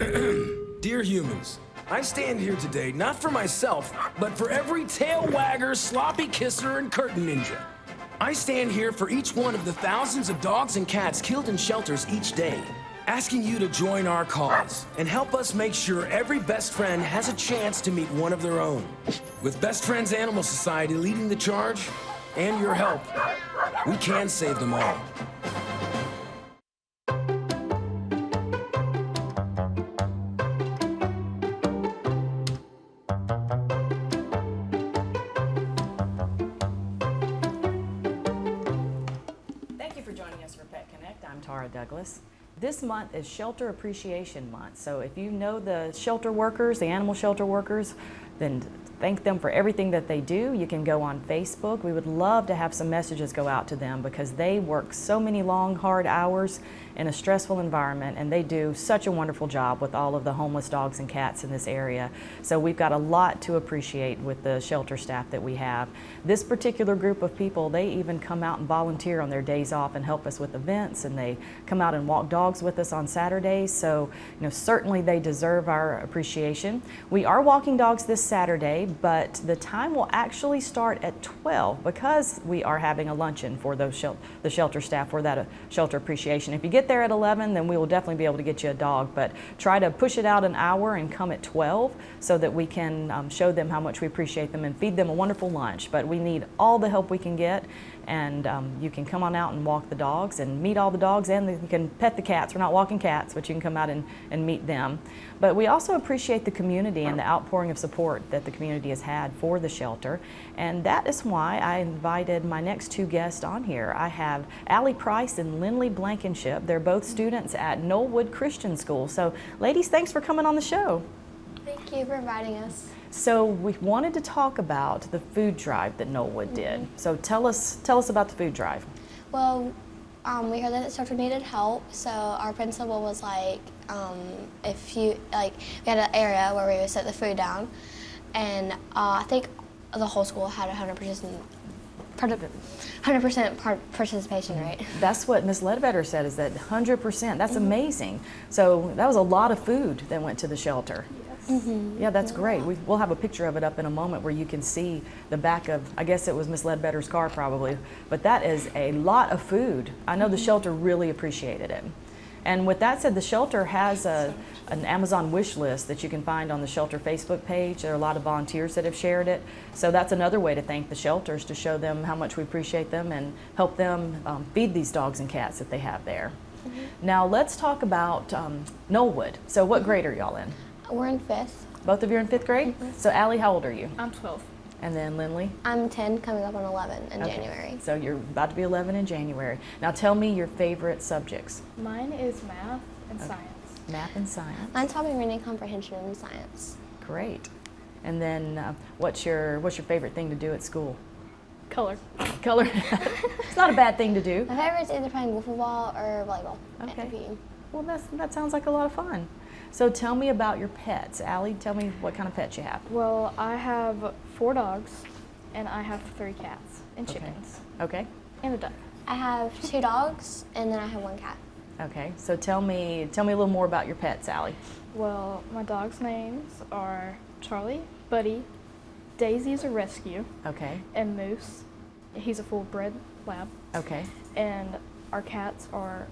Dear humans, I stand here today not for myself, but for every tail wagger, sloppy kisser, and curtain ninja. I stand here for each one of the thousands of dogs and cats killed in shelters each day, asking you to join our cause and help us make sure every best friend has a chance to meet one of their own. With Best Friends Animal Society leading the charge, and your help, we can save them all. Thank you for joining us for Pet Connect. I'm Tara Douglas. This month is Shelter Appreciation Month, so if you know the shelter workers, the animal shelter workers, then thank them for everything that they do. You can go on Facebook. We would love to have some messages go out to them because they work so many long, hard hours in a stressful environment, and they do such a wonderful job with all of the homeless dogs and cats in this area. So we've got a lot to appreciate with the shelter staff that we have. This particular group of people, they even come out and volunteer on their days off and help us with events, and they come out and walk dogs with us on Saturdays. So, certainly they deserve our appreciation. We are walking dogs this Saturday, but the time will actually start at 12 because we are having a luncheon for the shelter staff for that shelter appreciation. If you get there at 11, then we will definitely be able to get you a dog, but try to push it out an hour and come at 12 so that we can show them how much we appreciate them and feed them a wonderful lunch. But we need all the help we can get, and you can come on out and walk the dogs and meet all the dogs, and you can pet the cats. We're not walking cats, but you can come out and meet them. But we also appreciate the community and the outpouring of support that the community has had for the shelter, and that is why I invited my next two guests on here. I have Allie Price and Lindley Blankenship. They're both students at Knollwood Christian School. So ladies, thanks for coming on the show. Thank you for inviting us. So we wanted to talk about the food drive that Knollwood did. So tell us about the food drive. Well, we heard that the shelter needed help, so our principal was like, we had an area where we would set the food down, and I think the whole school had 100% participation rate. That's what Ms. Ledbetter said, is that 100%. That's amazing. So that was a lot of food that went to the shelter. Yeah, that's great. We'll have a picture of it up in a moment where you can see the back of, I guess it was Miss Ledbetter's car probably, but that is a lot of food. I know the shelter really appreciated it. And with that said, the shelter has an Amazon wish list that you can find on the shelter Facebook page. There are a lot of volunteers that have shared it. So that's another way to thank the shelters, to show them how much we appreciate them and help them feed these dogs and cats that they have there. Now let's talk about Knollwood. So what grade are y'all in? We're in 5th. Both of you are in 5th grade? So Allie, how old are you? I'm 12. And then Lindley? I'm 10, coming up on 11 in Okay. January. So you're about to be 11 in January. Now tell me your favorite subjects. Mine is math and science. Math and science. Mine's helping reading comprehension and science. Great. And then what's your favorite thing to do at school? Color. Color. It's not a bad thing to do. My favorite is either playing wiffle ball or volleyball. Okay. At PE. Well, that sounds like a lot of fun. So tell me about your pets. Allie, tell me what kind of pets you have. Well, I have 4 dogs, and I have 3 cats and Okay. chickens Okay. and a duck. I have 2 dogs, and then I have 1 cat. Okay. So tell me a little more about your pets, Allie. Well, my dogs' names are Charlie, Buddy, Daisy is a rescue, Okay. and Moose. He's a full-bred lab. Okay. And our cats are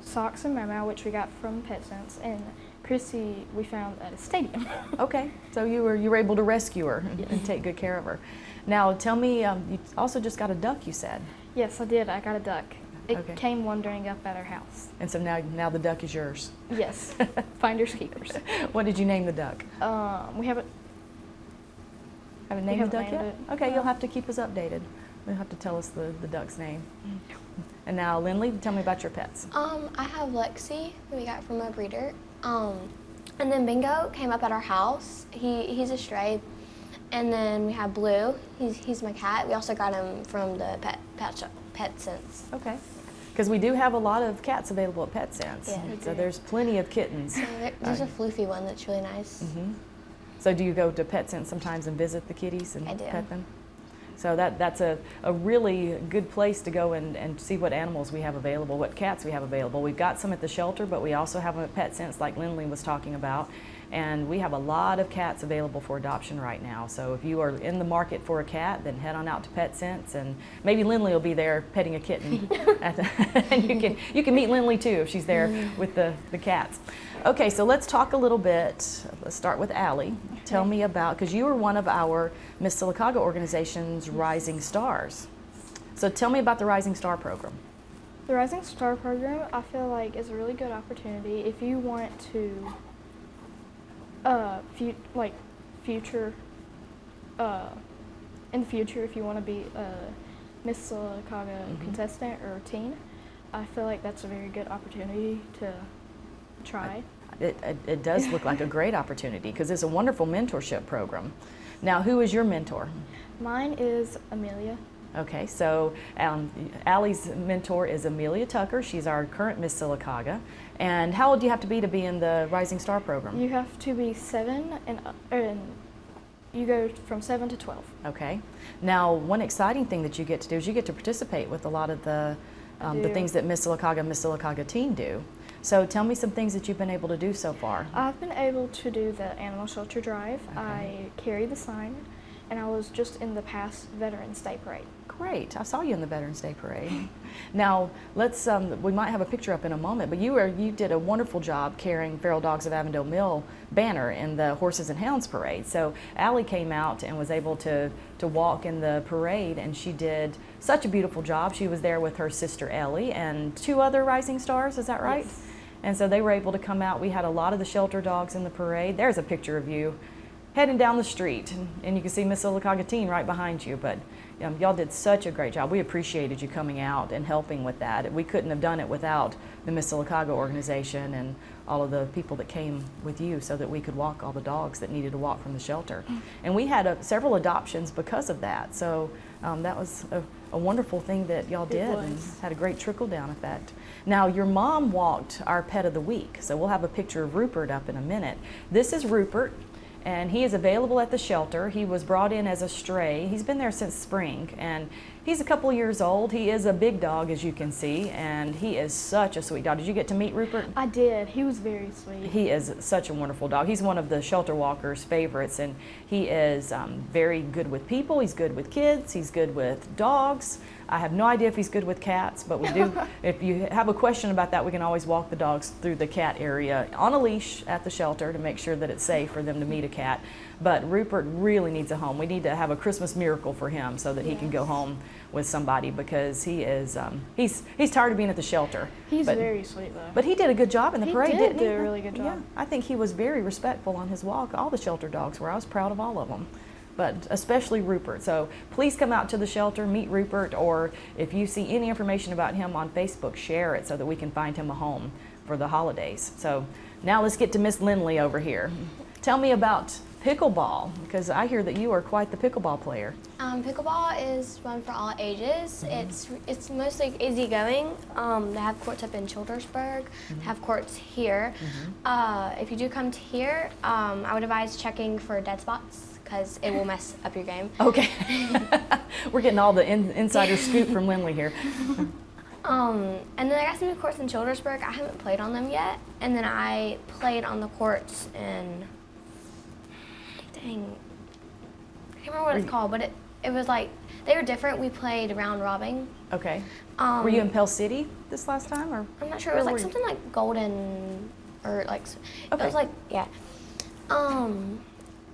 Socks and Mau, which we got from PetSense, and Chrissy we found at a stadium. Okay. So you were able to rescue her and take good care of her. Now tell me, you also just got a duck, you said. Yes, I did. I got a duck. It Okay. came wandering up at our house. And so now the duck is yours. Yes, finders keepers. What did you name the duck? We haven't. Haven't named the haven't duck yet? named it. Okay, you'll have to keep us updated. You'll have to tell us the duck's name. And now, Lindley, tell me about your pets. I have Lexi, who we got from a breeder. And then Bingo came up at our house. He's a stray. And then we have Blue. He's my cat. We also got him from the pet shop, PetSense. Okay. Because we do have a lot of cats available at PetSense. Yeah, we So do. there's plenty of kittens. So there's a floofy one that's really nice. So do you go to PetSense sometimes and visit the kitties and I do. pet them? So that's a really good place to go and see what animals we have available, what cats we have available. We've got some at the shelter, but we also have them at PetSense like Lindley was talking about. And we have a lot of cats available for adoption right now. So if you are in the market for a cat, then head on out to PetSense, and maybe Lindley will be there petting a kitten. And you can meet Lindley too if she's there with the cats. Okay, so let's talk a little bit. Let's start with Allie. Tell me about, because you were one of our Miss Sylacauga organization's Rising Stars. So tell me about the Rising Star program. The Rising Star program, I feel like, is a really good opportunity if you want to future in the future, if you want to be a Miss Sylacauga contestant or teen. I feel like that's a very good opportunity to try. It does look like a great opportunity because it's a wonderful mentorship program. Now, who is your mentor? Mine is Amelia. Okay, so Allie's mentor is Amelia Tucker. She's our current Miss Sylacauga. And how old do you have to be in the Rising Star program? You have to be 7, and you go from 7 to 12. Okay. Now, one exciting thing that you get to do is you get to participate with a lot of the things that Miss Sylacauga Teen do. So tell me some things that you've been able to do so far. I've been able to do the animal shelter drive. Okay. I carry the sign, and I was just in the past Veterans Day Parade. Great. I saw you in the Veterans Day Parade. Now, let's, we might have a picture up in a moment, but you did a wonderful job carrying Feral Dogs of Avondale Mill banner in the Horses and Hounds Parade. So Allie came out and was able to walk in the parade, and she did such a beautiful job. She was there with her sister Ellie and 2 other Rising Stars, is that right? Yes. And so they were able to come out. We had a lot of the shelter dogs in the parade. There's a picture of you heading down the street, and you can see Miss Sylacauga Teen right behind you. But y'all did such a great job. We appreciated you coming out and helping with that. We couldn't have done it without the Miss Sylacauga organization and all of the people that came with you so that we could walk all the dogs that needed to walk from the shelter. And we had several adoptions because of that. So that was a wonderful thing that y'all did and had a great trickle-down effect. Now, your mom walked our Pet of the Week, so we'll have a picture of Rupert up in a minute. This is Rupert, and he is available at the shelter. He was brought in as a stray. He's been there since spring, and he's a couple years old. He is a big dog, as you can see, and he is such a sweet dog. Did you get to meet Rupert? I did. He was very sweet. He is such a wonderful dog. He's one of the shelter walkers' favorites, and he is very good with people. He's good with kids. He's good with dogs. I have no idea if he's good with cats, but we do. If you have a question about that, we can always walk the dogs through the cat area on a leash at the shelter to make sure that it's safe for them to meet a cat. But Rupert really needs a home. We need to have a Christmas miracle for him so that he can go home with somebody, because he is he's tired of being at the shelter. He's very sweet though. But he did a good job in the parade, didn't he? He did a really good job. Yeah, I think he was very respectful on his walk. All the shelter dogs were. I was proud of all of them, but especially Rupert. So please come out to the shelter, meet Rupert, or if you see any information about him on Facebook, share it so that we can find him a home for the holidays. So now let's get to Miss Lindley over here. Tell me about pickleball, because I hear that you are quite the pickleball player. Pickleball is fun for all ages. It's mostly easygoing. They have courts up in Childersburg. They have courts here. If you do come to here, I would advise checking for dead spots, because it will mess up your game. Okay. We're getting all the insider scoop from Lindley here. And then I got some new courts in Childersburg. I haven't played on them yet. And then I played on the courts in, dang, I can't remember what it's called, but it was like, they were different. We played round robin. Okay. Were you in Pell City this last time, or? I'm not sure. It was like something like golden, or like, it was like, yeah.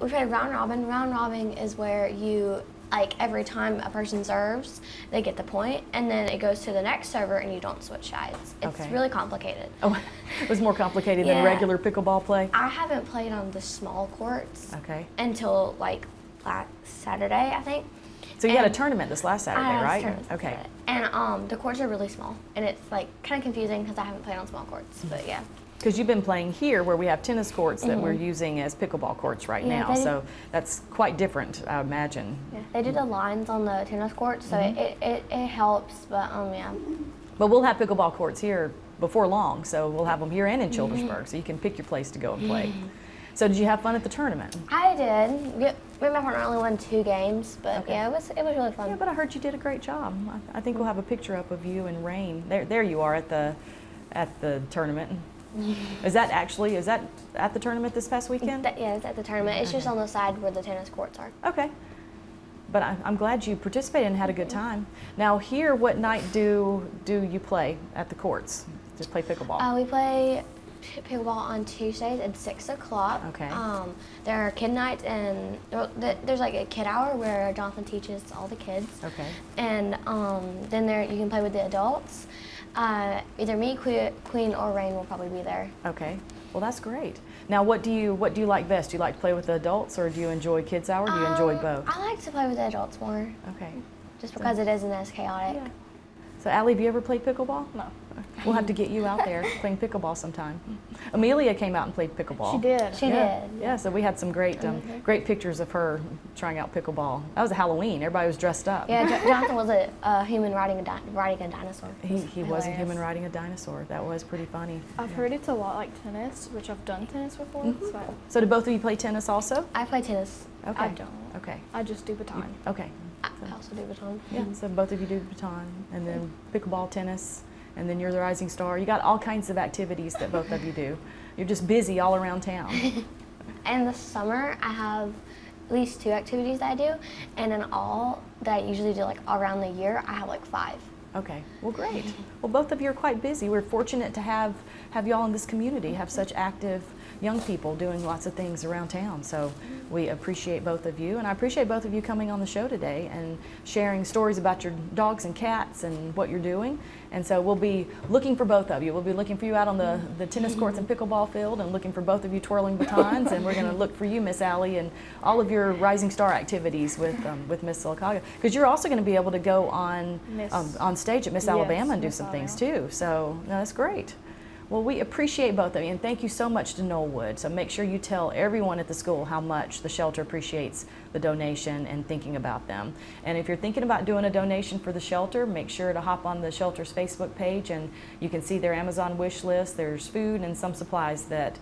We played round robin. Round robin is where you, like, every time a person serves, they get the point, and then it goes to the next server and you don't switch sides. It's really complicated. Oh, it was more complicated than regular pickleball play? I haven't played on the small courts until like last Saturday, I think. So you had a tournament this last Saturday, right? Okay. And the courts are really small, and it's like kind of confusing because I haven't played on small courts, but yeah. Because you've been playing here where we have tennis courts that we're using as pickleball courts right now, so that's quite different, I imagine. Yeah, they did the lines on the tennis courts, so it helps, but yeah. But we'll have pickleball courts here before long, so we'll have them here and in Childersburg, so you can pick your place to go and play. So did you have fun at the tournament? I did. Me and my partner only won 2 games, but Okay. yeah, it was really fun. Yeah, but I heard you did a great job. I think we'll have a picture up of you and Rain. There you are at the tournament. Is that at the tournament this past weekend? Yeah, it's at the tournament. It's just on the side where the tennis courts are. Okay. But I'm glad you participated and had a good time. Now here, what night do you play at the courts? Just play pickleball? We play pickleball on Tuesdays at 6 o'clock. Okay. There are kid nights and there's like a kid hour where Jonathan teaches all the kids. Okay. And then you can play with the adults. Either me, Queen, or Rain will probably be there. Okay. Well, that's great. Now, what do you like best? Do you like to play with the adults, or do you enjoy kids hour? Or do you enjoy both? I like to play with the adults more, Okay. just because it isn't as chaotic. Yeah. So, Allie, have you ever played pickleball? No. We'll have to get you out there playing pickleball sometime. Amelia came out and played pickleball. She did. She Yeah. did. Yeah, so we had some great pictures of her trying out pickleball. That was a Halloween. Everybody was dressed up. Yeah, Jonathan was a human riding a dinosaur. He was a human Hilarious. riding a dinosaur. That was pretty funny. I've heard it's a lot like tennis, which I've done tennis before. So So did both of you play tennis also? I play tennis. Okay. I don't. Okay. I just do baton. Okay. I also do baton. Yeah, so both of you do baton, and then pickleball, tennis, and then you're the rising star. You got all kinds of activities that both of you do. You're just busy all around town. In the summer, I have at least 2 activities that I do, and in all that I usually do like around the year, I have like 5. Okay, well, great. Well, both of you are quite busy. We're fortunate to have y'all in this community, have such active young people doing lots of things around town. So we appreciate both of you, and I appreciate both of you coming on the show today and sharing stories about your dogs and cats and what you're doing. And so we'll be looking for both of you. We'll be looking for you out on the tennis courts and pickleball field, and looking for both of you twirling batons. And we're going to look for you, Miss Allie, and all of your Rising Star activities with Miss Sylacauga, because you're also going to be able to go on stage at Miss Yes, Alabama and do Miss some things Alabama. too. So no, that's great. Well, we appreciate both of you, and thank you so much to Knollwood. So make sure you tell everyone at the school how much the shelter appreciates the donation and thinking about them. And if you're thinking about doing a donation for the shelter, make sure to hop on the shelter's Facebook page, and you can see their Amazon wish list. There's food and some supplies that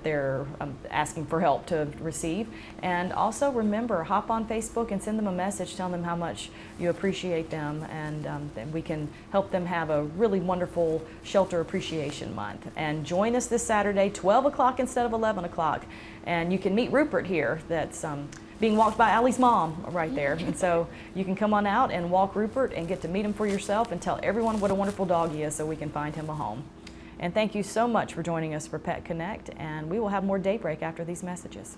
they're asking for help to receive. And also remember, hop on Facebook and send them a message telling them how much you appreciate them, and then we can help them have a really wonderful Shelter Appreciation Month. And join us this Saturday, 12 o'clock instead of 11 o'clock. And you can meet Rupert here. That's being walked by Allie's mom right there. And so you can come on out and walk Rupert and get to meet him for yourself and tell everyone what a wonderful dog he is, so we can find him a home. And thank you so much for joining us for Pet Connect, and we will have more Daybreak after these messages.